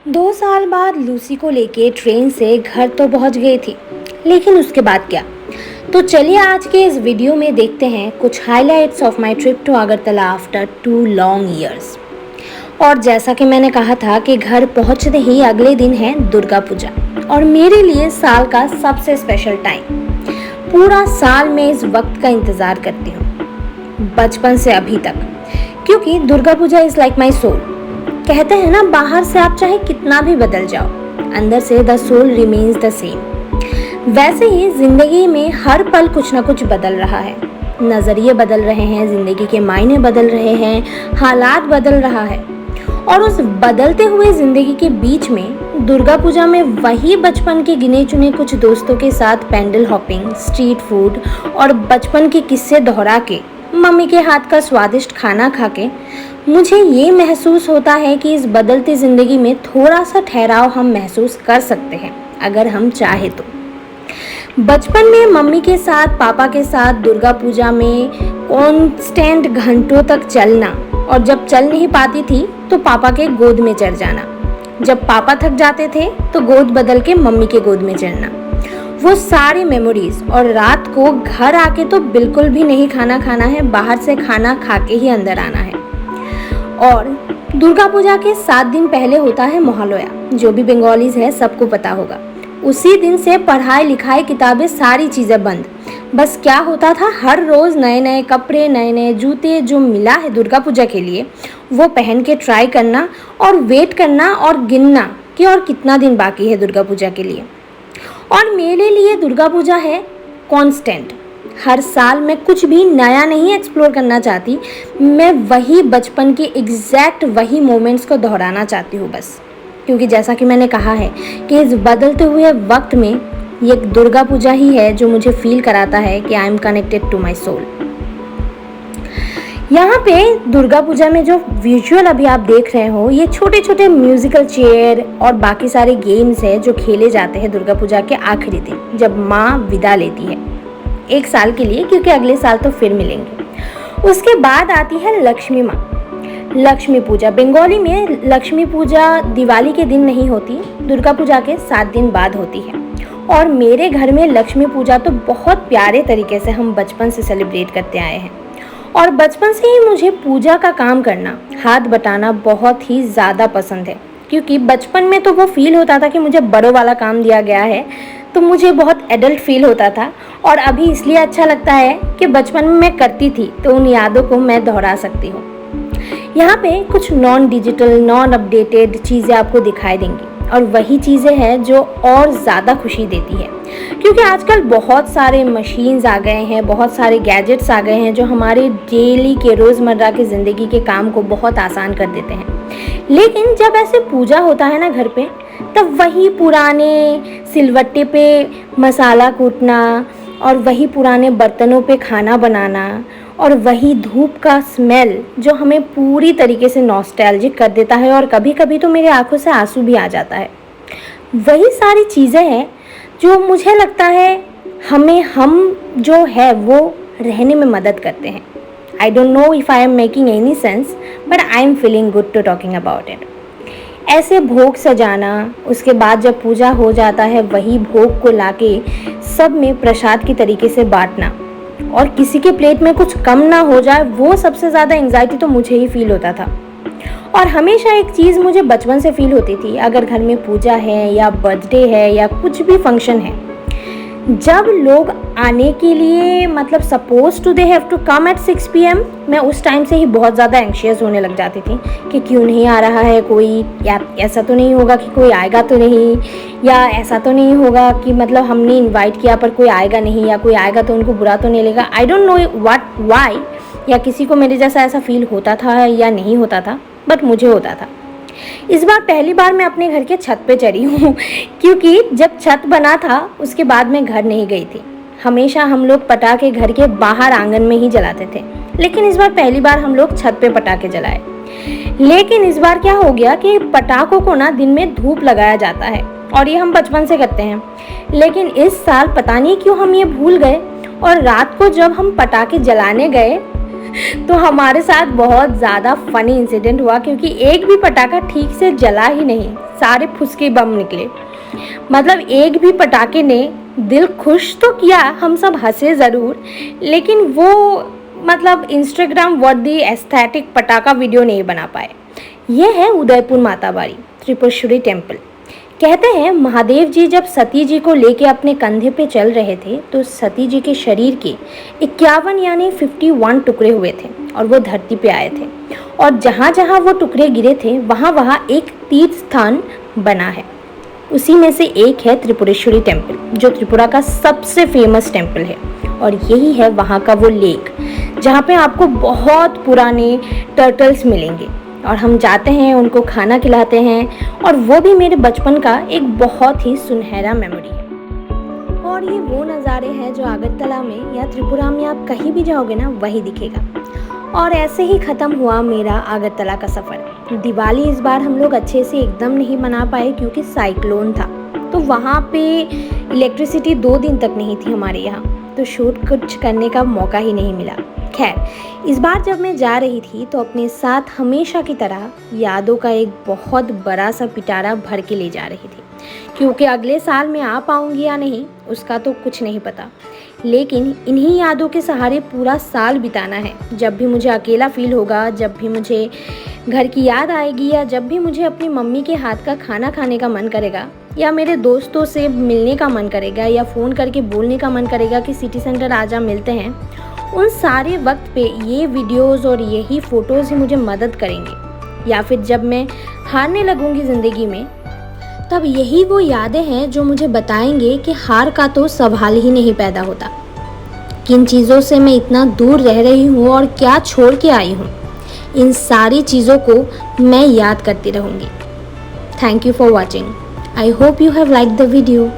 2 साल बाद लूसी को लेके ट्रेन से घर तो पहुंच गई थी, लेकिन उसके बाद क्या? तो चलिए आज के इस वीडियो में देखते हैं कुछ highlights of my trip to Agartala after 2 long years. और जैसा कि मैंने कहा था कि घर पहुंचते ही अगले दिन है दुर्गा पूजा, और मेरे लिए साल का सबसे स्पेशल टाइम। पूरा साल मैं इस वक्त का इंतज़ार करती हूँ, बचपन से अभी तक, क्योंकि Durga Puja is like my soul. कहते हैं ना, बाहर से आप चाहे कितना भी बदल जाओ, अंदर से the soul remains the same. वैसे ही जिंदगी में हर पल कुछ ना कुछ बदल रहा है। नज़रिए बदल रहे हैं, जिंदगी के मायने बदल रहे हैं, हालात बदल रहा है। और उस बदलते हुए जिंदगी के बीच में दुर्गा पूजा में वही बचपन के गिने चुने कुछ दोस्तों के साथ पैंडल हॉपिंग, स्ट्रीट फूड और बचपन के किस्से दोहरा के, मम्मी के हाथ का स्वादिष्ट खाना खा के मुझे ये महसूस होता है कि इस बदलती ज़िंदगी में थोड़ा सा ठहराव हम महसूस कर सकते हैं अगर हम चाहे तो। बचपन में मम्मी के साथ, पापा के साथ दुर्गा पूजा में कॉन्स्टेंट घंटों तक चलना, और जब चल नहीं पाती थी तो पापा के गोद में चढ़ जाना। जब पापा थक जाते थे तो गोद बदल के मम्मी के गोद में चढ़ना, वो सारी मेमोरीज। और रात को घर आके तो बिल्कुल भी नहीं खाना खाना है, बाहर से खाना खा के ही अंदर आना है। और दुर्गा पूजा के 7 दिन पहले होता है महालया, जो भी बंगालीज है सबको पता होगा। उसी दिन से पढ़ाई लिखाई, किताबें, सारी चीज़ें बंद। बस क्या होता था, हर रोज़ नए नए कपड़े, नए नए जूते जो मिला है दुर्गा पूजा के लिए, वो पहन के ट्राई करना और वेट करना और गिनना कि और कितना दिन बाकी है दुर्गा पूजा के लिए। और मेरे लिए दुर्गा पूजा है कांस्टेंट। हर साल मैं कुछ भी नया नहीं एक्सप्लोर करना चाहती, मैं वही बचपन के एग्जैक्ट वही मोमेंट्स को दोहराना चाहती हूँ बस। क्योंकि जैसा कि मैंने कहा है कि इस बदलते हुए वक्त में ये दुर्गा पूजा ही है जो मुझे फील कराता है कि I am connected to my soul. यहाँ पे दुर्गा पूजा में जो विजुअल अभी आप देख रहे हो, ये छोटे छोटे म्यूजिकल चेयर और बाकी सारे गेम्स हैं जो खेले जाते हैं दुर्गा पूजा के आखिरी दिन, जब माँ विदा लेती है 1 साल के लिए, क्योंकि अगले साल तो फिर मिलेंगे। उसके बाद आती है लक्ष्मी माँ, लक्ष्मी पूजा। बंगाली में लक्ष्मी पूजा दिवाली के दिन नहीं होती, दुर्गा पूजा के 7 दिन बाद होती है। और मेरे घर में लक्ष्मी पूजा तो बहुत प्यारे तरीके से हम बचपन से सेलिब्रेट करते आए हैं। और बचपन से ही मुझे पूजा का काम करना, हाथ बटाना बहुत ही ज़्यादा पसंद है। क्योंकि बचपन में तो वो फील होता था कि मुझे बड़ों वाला काम दिया गया है, तो मुझे बहुत एडल्ट फील होता था। और अभी इसलिए अच्छा लगता है कि बचपन में मैं करती थी, तो उन यादों को मैं दोहरा सकती हूँ। यहाँ पे कुछ नॉन डिजिटल, नॉन अपडेटेड चीज़ें आपको दिखाई देंगी, और वही चीज़ें हैं जो और ज़्यादा खुशी देती है। क्योंकि आजकल बहुत सारे मशीन्स आ गए हैं, बहुत सारे गैजेट्स आ गए हैं जो हमारे डेली के रोज़मर्रा की ज़िंदगी के काम को बहुत आसान कर देते हैं। लेकिन जब ऐसे पूजा होता है ना घर पे, तब वही पुराने सिलवट्टे पे मसाला कूटना, और वही पुराने बर्तनों पे खाना बनाना, और वही धूप का स्मेल जो हमें पूरी तरीके से नॉस्टैल्जिक कर देता है, और कभी कभी तो मेरी आंखों से आंसू भी आ जाता है। वही सारी चीज़ें हैं जो मुझे लगता है हम जो है वो रहने में मदद करते हैं। I don't know if I am making any sense, but I am feeling good to talking about it. ऐसे भोग सजाना, उसके बाद जब पूजा हो जाता है वही भोग को लाके सब में प्रसाद की तरीके से बांटना, और किसी के प्लेट में कुछ कम ना हो जाए, वो सबसे ज़्यादा एंग्जाइटी तो मुझे ही फील होता था। और हमेशा एक चीज़ मुझे बचपन से फील होती थी, अगर घर में पूजा है या बर्थडे है या कुछ भी फंक्शन है, जब लोग आने के लिए मतलब suppose to they have to come at 6 PM, मैं उस टाइम से ही बहुत ज़्यादा एंशियस होने लग जाती थी कि क्यों नहीं आ रहा है कोई, या ऐसा तो नहीं होगा कि कोई आएगा तो नहीं, या ऐसा तो नहीं होगा कि मतलब हमने इनवाइट किया पर कोई आएगा नहीं, या कोई आएगा तो उनको बुरा तो नहीं लगेगा। I don't know what why, या किसी को मेरे जैसा ऐसा फील होता था या नहीं होता था, बट मुझे होता था। इस बार पहली बार मैं अपने घर के छत पे चढ़ी हूँ क्योंकि जब छत बना था उसके बाद मैं घर नहीं गई थी। हमेशा हम लोग पटाखे घर के बाहर आंगन में ही जलाते थे, लेकिन इस बार पहली बार हम लोग छत पे पटाखे जलाए। लेकिन इस बार क्या हो गया कि पटाखों को ना दिन में धूप लगाया जाता है, और ये हम बचपन से करते हैं। लेकिन इस साल पता नहीं क्यों हम ये भूल गए, और रात को जब हम पटाखे जलाने गए तो हमारे साथ बहुत ज़्यादा फनी इंसिडेंट हुआ, क्योंकि एक भी पटाखा ठीक से जला ही नहीं। सारे फुसके बम निकले। मतलब एक भी पटाखे ने दिल खुश तो किया, हम सब हंसे ज़रूर, लेकिन वो मतलब इंस्टाग्राम वर्दी एस्थेटिक पटाखा वीडियो नहीं बना पाए। ये है उदयपुर माताबाड़ी त्रिपुरेश्वरी टेम्पल। कहते हैं महादेव जी जब सती जी को लेके अपने कंधे पे चल रहे थे तो सती जी के शरीर के 51 यानी 51 टुकड़े हुए थे और वो धरती पे आए थे, और जहाँ जहाँ वो टुकड़े गिरे थे वहाँ वहाँ एक तीर्थ स्थान बना है। उसी में से एक है त्रिपुरेश्वरी टेम्पल, जो त्रिपुरा का सबसे फेमस टेम्पल है, और यही है वहाँ का वो लेक जहाँ पे आपको बहुत पुराने टर्टल्स मिलेंगे, और हम जाते हैं, उनको खाना खिलाते हैं, और वो भी मेरे बचपन का एक बहुत ही सुनहरा मेमोरी है। और ये वो नज़ारे हैं जो अगरतला में या त्रिपुरा में आप कहीं भी जाओगे ना वही दिखेगा। और ऐसे ही ख़त्म हुआ मेरा अगरतला का सफ़र। दिवाली इस बार हम लोग अच्छे से एकदम नहीं मना पाए क्योंकि साइक्लोन था, तो वहाँ पे इलेक्ट्रिसिटी 2 दिन तक नहीं थी हमारे यहाँ, तो शूट कुछ करने का मौका ही नहीं मिला। खैर, इस बार जब मैं जा रही थी तो अपने साथ हमेशा की तरह यादों का एक बहुत बड़ा सा पिटारा भर के ले जा रही थी, क्योंकि अगले साल मैं आ पाऊँगी या नहीं उसका तो कुछ नहीं पता, लेकिन इन्हीं यादों के सहारे पूरा साल बिताना है। जब भी मुझे अकेला फील होगा, जब भी मुझे घर की याद आएगी, या जब भी मुझे अपनी मम्मी के हाथ का खाना खाने का मन करेगा, या मेरे दोस्तों से मिलने का मन करेगा, या फ़ोन करके बोलने का मन करेगा कि सिटी सेंटर आजा मिलते हैं, उन सारे वक्त पे ये वीडियोस और यही फ़ोटोज़ ही मुझे मदद करेंगे। या फिर जब मैं हारने लगूंगी ज़िंदगी में, तब यही वो यादें हैं जो मुझे बताएंगे कि हार का तो सवाल ही नहीं पैदा होता। किन चीज़ों से मैं इतना दूर रह रही हूँ और क्या छोड़ के आई हूँ, इन सारी चीज़ों को मैं याद करती रहूँगी। Thank you for watching. I hope you have liked the video.